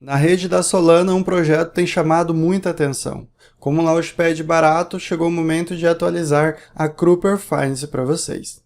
Na rede da Solana, um projeto tem chamado muita atenção. Como um Launchpad barato, chegou o momento de atualizar a Kruper Finance para vocês.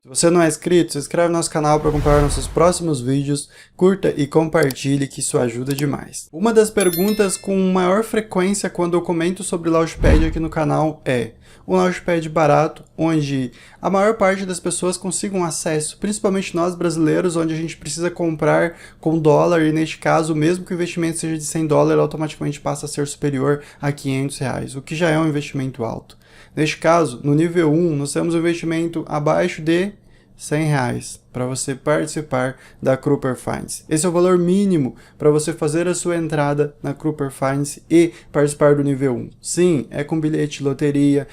Se você não é inscrito, se inscreve no nosso canal para acompanhar nossos próximos vídeos, curta e compartilhe que isso ajuda demais. Uma das perguntas com maior frequência quando eu comento sobre Launchpad aqui no canal é um Launchpad barato, onde a maior parte das pessoas consigam acesso, principalmente nós brasileiros, onde a gente precisa comprar com dólar e neste caso, mesmo que o investimento seja de 100 dólares, automaticamente passa a ser superior a 500 reais, o que já é um investimento alto. Neste caso, no nível 1, nós temos um investimento abaixo de 100 reais para você participar da Kruper Finance. Esse é o valor mínimo para você fazer a sua entrada na Kruper Finance e participar do nível 1. Sim, é com bilhete de loteria,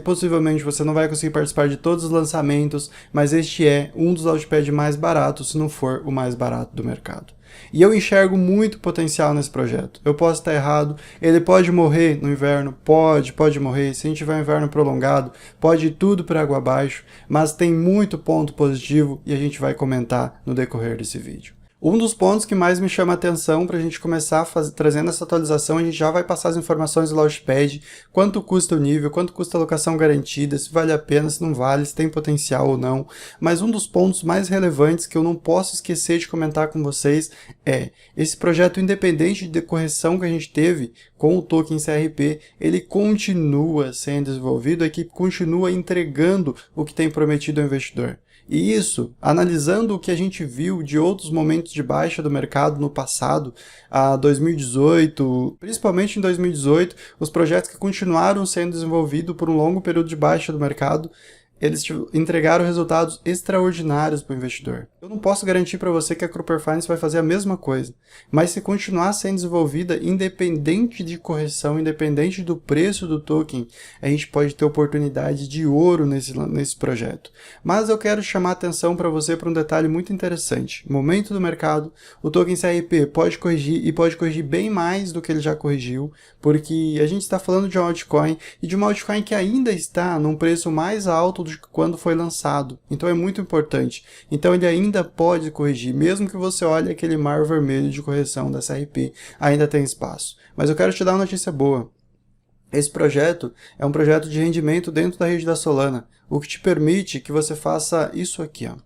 possivelmente você não vai conseguir participar de todos os lançamentos, mas este é um dos launchpads mais baratos, se não for o mais barato do mercado. E eu enxergo muito potencial nesse projeto. Eu posso estar errado, ele pode morrer no inverno, pode morrer, se a gente tiver um inverno prolongado, pode ir tudo para água abaixo, mas tem muito ponto positivo e a gente vai comentar no decorrer desse vídeo. Um dos pontos que mais me chama a atenção para a gente começar trazendo essa atualização, a gente já vai passar as informações do Launchpad, quanto custa o nível, quanto custa a alocação garantida, se vale a pena, se não vale, se tem potencial ou não. Mas um dos pontos mais relevantes que eu não posso esquecer de comentar com vocês é esse projeto independente de correção que a gente teve com o token CRP, ele continua sendo desenvolvido, a equipe continua entregando o que tem prometido ao investidor. E isso, analisando o que a gente viu de outros momentos de baixa do mercado no passado, a 2018, principalmente em 2018, os projetos que continuaram sendo desenvolvidos por um longo período de baixa do mercado, eles entregaram resultados extraordinários para o investidor. Eu não posso garantir para você que a Kruper Finance vai fazer a mesma coisa, mas se continuar sendo desenvolvida independente de correção, independente do preço do token, a gente pode ter oportunidade de ouro nesse projeto. Mas eu quero chamar a atenção para você para um detalhe muito interessante. Momento do mercado, o token CRP pode corrigir e pode corrigir bem mais do que ele já corrigiu, porque a gente está falando de uma altcoin e de uma altcoin que ainda está num preço mais alto do que quando foi lançado. Então é muito importante. Então ele ainda pode corrigir, mesmo que você olhe aquele mar vermelho de correção da CRP, ainda tem espaço. Mas eu quero te dar uma notícia boa. Esse projeto é um projeto de rendimento dentro da rede da Solana, o que te permite que você faça isso aqui, ó.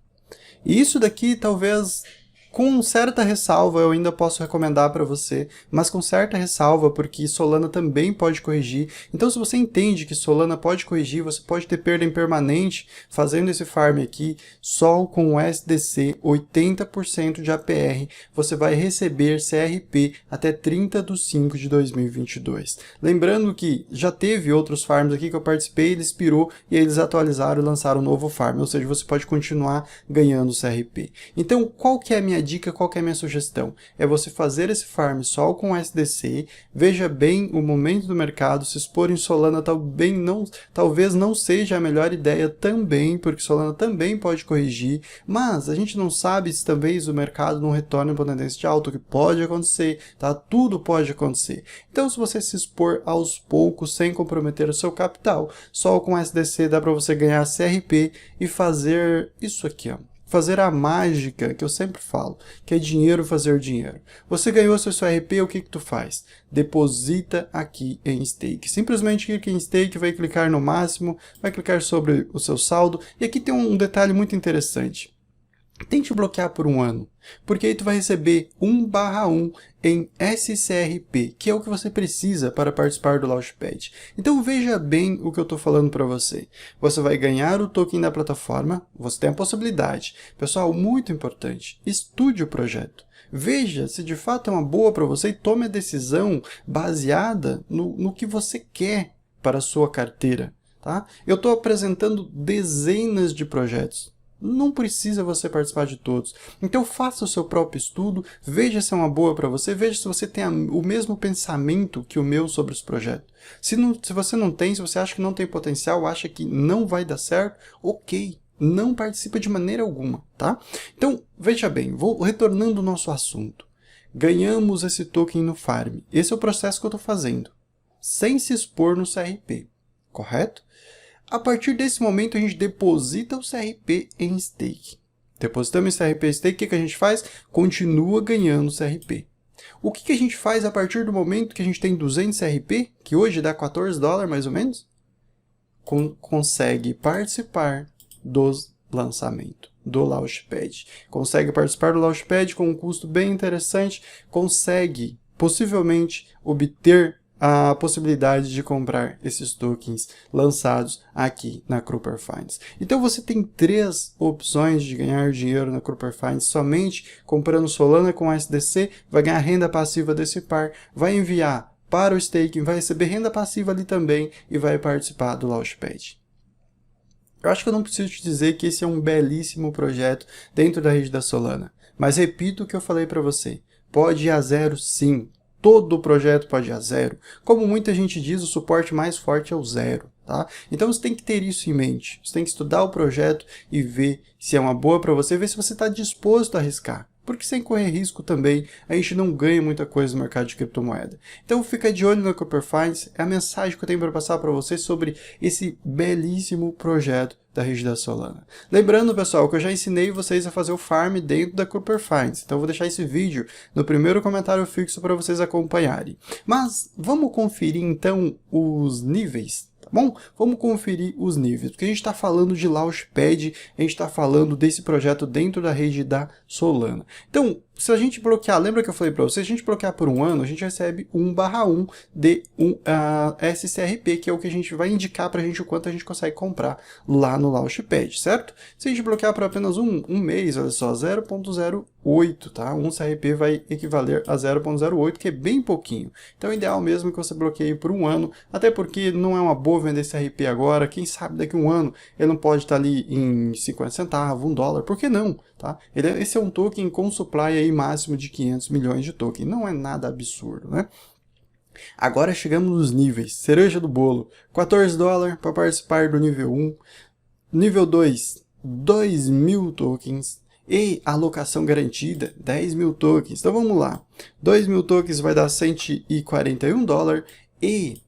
E isso daqui talvez com certa ressalva eu ainda posso recomendar para você, mas com certa ressalva porque Solana também pode corrigir. Então se você entende que Solana pode corrigir, você pode ter perda impermanente fazendo esse farm aqui, só com o SDC 80% de APR, você vai receber CRP até 30/5/2022. Lembrando que já teve outros farms aqui que eu participei, ele expirou e eles atualizaram e lançaram um novo farm, ou seja, você pode continuar ganhando CRP. Então qual que é a minha dica, qual que é a minha sugestão? É você fazer esse farm só com SDC, veja bem o momento do mercado, se expor em Solana talvez não seja a melhor ideia também, porque Solana também pode corrigir, mas a gente não sabe se talvez o mercado não retorne para uma tendência de alta, o que pode acontecer, tá? Tudo pode acontecer. Então se você se expor aos poucos, sem comprometer o seu capital, só com SDC dá para você ganhar CRP e fazer isso aqui, ó. Fazer a mágica que eu sempre falo, que é dinheiro fazer dinheiro. Você ganhou seu RP, o que tu faz? Deposita aqui em stake. Simplesmente clica em stake, vai clicar no máximo, vai clicar sobre o seu saldo. E aqui tem um detalhe muito interessante. Tente bloquear por um ano, porque aí tu vai receber 1/1 em SCRP, que é o que você precisa para participar do Launchpad. Então veja bem o que eu estou falando para você. Você vai ganhar o token da plataforma, você tem a possibilidade. Pessoal, muito importante, estude o projeto. Veja se de fato é uma boa para você e tome a decisão baseada no que você quer para a sua carteira. Tá? Eu estou apresentando dezenas de projetos. Não precisa você participar de todos. Então faça o seu próprio estudo, veja se é uma boa para você, veja se você tem o mesmo pensamento que o meu sobre esse projeto. Se você não tem, se você acha que não tem potencial, acha que não vai dar certo, ok, não participa de maneira alguma, tá? Então, veja bem, vou retornando ao nosso assunto. Ganhamos esse token no farm. Esse é o processo que eu estou fazendo, sem se expor no CRP, correto? A partir desse momento, a gente deposita o CRP em stake. Depositamos em CRP em stake, o que a gente faz? Continua ganhando CRP. O que a gente faz a partir do momento que a gente tem 200 CRP, que hoje dá $14 mais ou menos? Consegue participar dos lançamentos do Launchpad. Consegue participar do Launchpad com um custo bem interessante, consegue possivelmente obter a possibilidade de comprar esses tokens lançados aqui na Cooper Finance. Então você tem 3 opções de ganhar dinheiro na Cooper Finance somente comprando Solana com SDC, vai ganhar renda passiva desse par, vai enviar para o staking, vai receber renda passiva ali também e vai participar do Launchpad. Eu acho que eu não preciso te dizer que esse é um belíssimo projeto dentro da rede da Solana, mas repito o que eu falei para você, pode ir a zero sim. Todo o projeto pode ir a zero. Como muita gente diz, o suporte mais forte é o zero. Tá? Então você tem que ter isso em mente. Você tem que estudar o projeto e ver se é uma boa para você, ver se você está disposto a arriscar. Porque sem correr risco também, a gente não ganha muita coisa no mercado de criptomoeda. Então fica de olho na Cooper Finance, é a mensagem que eu tenho para passar para você sobre esse belíssimo projeto da rede da Solana. Lembrando, pessoal, que eu já ensinei vocês a fazer o farm dentro da Cooper Finance, então eu vou deixar esse vídeo no primeiro comentário fixo para vocês acompanharem. Mas vamos conferir então os níveis. Tá bom? Vamos conferir os níveis, porque a gente está falando de Launchpad, a gente está falando desse projeto dentro da rede da Solana. Então, se a gente bloquear, lembra que eu falei para vocês, se a gente bloquear por um ano, a gente recebe 1/1 de SCRP, que é o que a gente vai indicar para a gente o quanto a gente consegue comprar lá no Launchpad, certo? Se a gente bloquear por apenas um mês, olha só, 0.08, tá? Um CRP vai equivaler a 0.08, que é bem pouquinho. Então, o ideal mesmo é que você bloqueie por um ano, até porque não é uma boa vender esse RP agora, quem sabe daqui a um ano ele não pode estar ali em 50 centavos, $1, por que não? Tá? Esse é um token com supply aí máximo de 500 milhões de token, não é nada absurdo, né? Agora chegamos nos níveis, cereja do bolo, $14 para participar do nível 1, nível 2, 2.000 tokens, e alocação garantida, 10.000 tokens. Então vamos lá, 2.000 tokens vai dar $141 e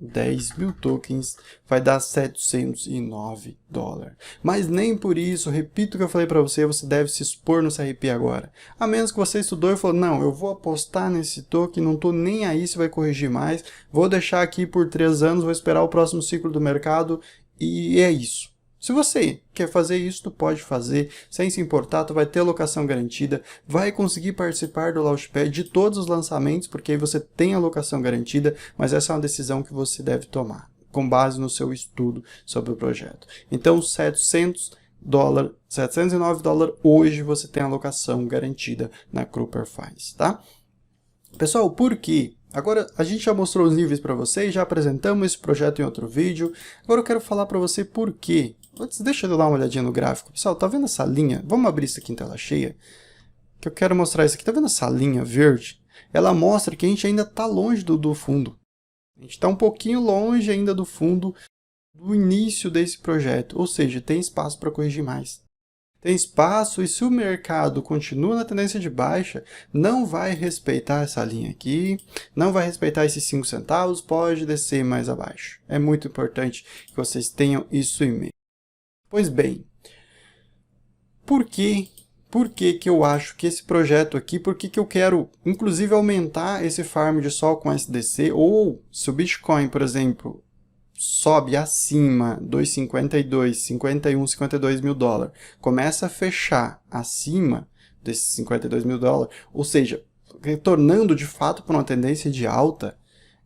10.000 tokens vai dar $709. Mas nem por isso, repito o que eu falei para você, você deve se expor no CRP agora. A menos que você estudou e falou, não, eu vou apostar nesse token, não estou nem aí se vai corrigir mais, vou deixar aqui por 3 anos, vou esperar o próximo ciclo do mercado e é isso. Se você quer fazer isso, tu pode fazer, sem se importar, tu vai ter alocação garantida, vai conseguir participar do Launchpad de todos os lançamentos, porque aí você tem alocação garantida, mas essa é uma decisão que você deve tomar, com base no seu estudo sobre o projeto. Então, $709 hoje você tem alocação garantida na Cooper Finance, tá? Pessoal, por quê? Agora, a gente já mostrou os níveis para vocês, já apresentamos esse projeto em outro vídeo. Agora eu quero falar para você por quê. Antes, deixa eu dar uma olhadinha no gráfico. Pessoal, tá vendo essa linha? Vamos abrir isso aqui em tela cheia. Que eu quero mostrar isso aqui. Tá vendo essa linha verde? Ela mostra que a gente ainda está longe do fundo. A gente está um pouquinho longe ainda do fundo do início desse projeto. Ou seja, tem espaço para corrigir mais. Tem espaço e se o mercado continua na tendência de baixa, não vai respeitar essa linha aqui, não vai respeitar esses 5 centavos, pode descer mais abaixo. É muito importante que vocês tenham isso em mente. Pois bem, por que eu acho que esse projeto aqui, por que eu quero inclusive aumentar esse farm de sol com SDC, ou se o Bitcoin, por exemplo, sobe acima dos 52, 51, 52 mil dólares, começa a fechar acima desses 52 mil dólares, ou seja, retornando de fato para uma tendência de alta,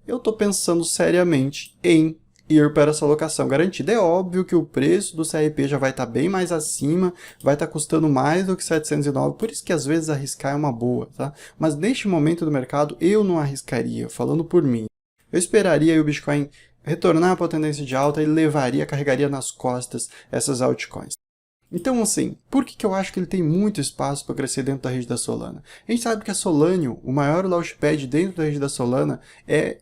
eu estou pensando seriamente em ir para essa alocação garantida. É óbvio que o preço do CRP já vai estar bem mais acima, vai estar custando mais do que 709, por isso que às vezes arriscar é uma boa, tá? Mas neste momento do mercado eu não arriscaria, falando por mim. Eu esperaria o Bitcoin retornar para a tendência de alta e carregaria nas costas essas altcoins. Então, assim, por que eu acho que ele tem muito espaço para crescer dentro da rede da Solana? A gente sabe que a Solanium, o maior Launchpad dentro da rede da Solana, é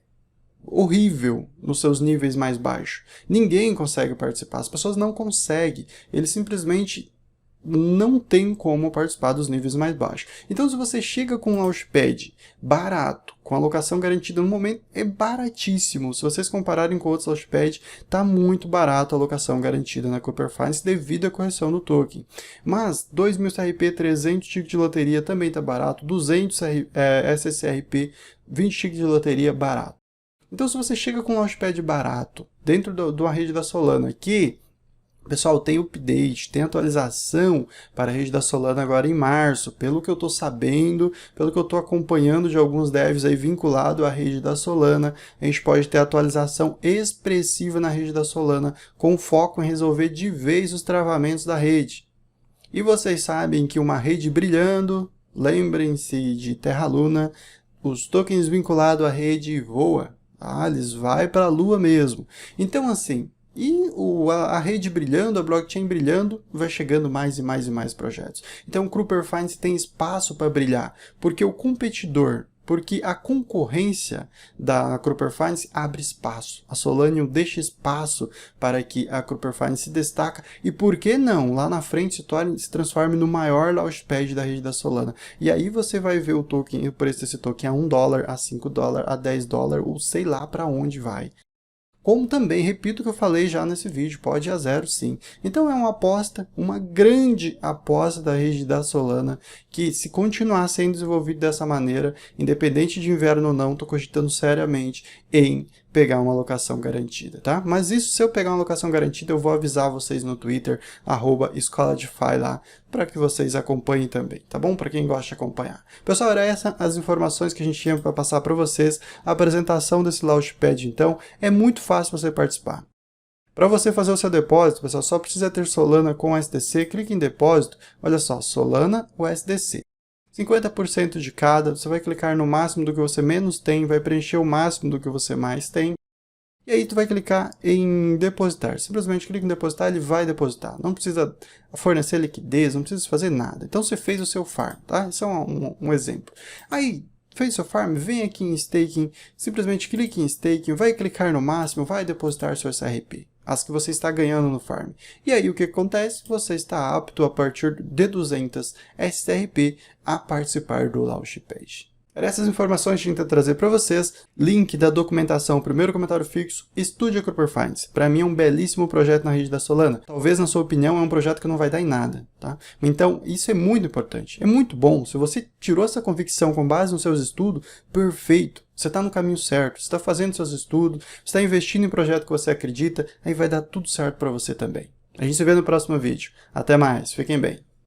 horrível nos seus níveis mais baixos. Ninguém consegue participar, as pessoas não conseguem, eles simplesmente não tem como participar dos níveis mais baixos. Então, se você chega com um Launchpad barato, com alocação garantida no momento, é baratíssimo. Se vocês compararem com outros Launchpad, está muito barato a alocação garantida na Cooper Finance devido à correção do token. Mas 2.000 CRP, 300 tickets de loteria também está barato, 200 SSRP, 20 tickets de loteria barato. Então, se você chega com um Launchpad barato dentro de uma rede da Solana que, pessoal, tem update, tem atualização para a rede da Solana agora em março, pelo que eu estou sabendo, pelo que eu estou acompanhando de alguns devs aí vinculado à rede da Solana, a gente pode ter atualização expressiva na rede da Solana, com foco em resolver de vez os travamentos da rede. E vocês sabem que uma rede brilhando, lembrem-se de Terra Luna, os tokens vinculados à rede voam, tá? Eles vão para a Lua mesmo. Então, assim, a rede brilhando, a blockchain brilhando, vai chegando mais e mais e mais projetos. Então o Cooper Finance tem espaço para brilhar, porque o competidor, porque a concorrência da Cooper Finance abre espaço. A Solanium deixa espaço para que a Cooper Finance se destaque e, por que não, lá na frente se transforme no maior launchpad da rede da Solana. E aí você vai ver o token, o preço desse token a $1, a $5, a $10, ou sei lá para onde vai. Como também, repito o que eu falei já nesse vídeo, pode ir a zero sim. Então é uma aposta, uma grande aposta da rede da Solana, que se continuar sendo desenvolvido dessa maneira, independente de inverno ou não, estou cogitando seriamente em pegar uma alocação garantida, tá? Mas isso, se eu pegar uma alocação garantida, eu vou avisar vocês no Twitter, @escoladefy lá, para que vocês acompanhem também, tá bom? Para quem gosta de acompanhar. Pessoal, era essa as informações que a gente tinha para passar para vocês. A apresentação desse Launchpad, então, é muito fácil você participar. Para você fazer o seu depósito, pessoal, só precisa ter Solana com SDC, clique em depósito, olha só, Solana ou SDC. 50% de cada, você vai clicar no máximo do que você menos tem, vai preencher o máximo do que você mais tem. E aí tu vai clicar em depositar. Simplesmente clica em depositar, ele vai depositar. Não precisa fornecer liquidez, não precisa fazer nada. Então você fez o seu farm, tá? Isso é um exemplo. Aí, fez o seu farm, vem aqui em staking, simplesmente clique em staking, vai clicar no máximo, vai depositar seu SRP. As que você está ganhando no farm. E aí o que acontece? Você está apto a partir de 200 SRP a participar do Launchpad. Era essas informações que a gente tenta trazer para vocês. Link da documentação, primeiro comentário fixo, estude a Cooper Finance. Para mim é um belíssimo projeto na rede da Solana. Talvez, na sua opinião, é um projeto que não vai dar em nada, tá? Então, isso é muito importante. É muito bom. Se você tirou essa convicção com base nos seus estudos, perfeito. Você está no caminho certo, você está fazendo seus estudos, você está investindo em projeto que você acredita, aí vai dar tudo certo para você também. A gente se vê no próximo vídeo. Até mais, fiquem bem.